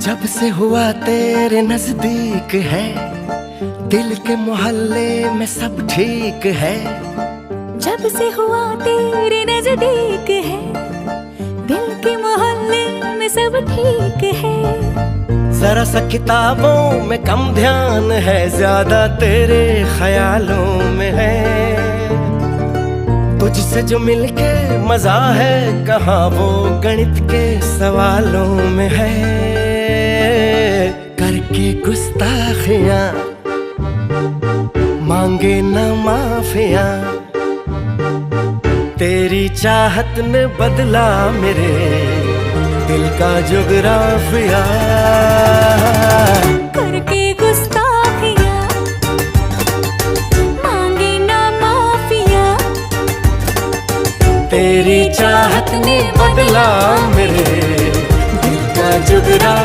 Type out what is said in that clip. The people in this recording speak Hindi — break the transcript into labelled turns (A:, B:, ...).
A: जब से हुआ तेरे नजदीक है, दिल के मोहल्ले में सब ठीक है।
B: जब से हुआ तेरे नजदीक है, दिल के मोहल्ले में सब ठीक है।
A: जरा सा किताबों में कम ध्यान है, ज्यादा तेरे ख्यालों में है। तुझसे जो मिलके मजा है, कहाँ वो गणित के सवालों में है। करके गुस्ताखियां मांगे न माफिया, तेरी चाहत ने बदला मेरे दिल का जुगराफिया।
B: करके गुस्ताखियां मांगे ना माफिया,
A: तेरी चाहत ने बदला मेरे दिल का जुगराफिया।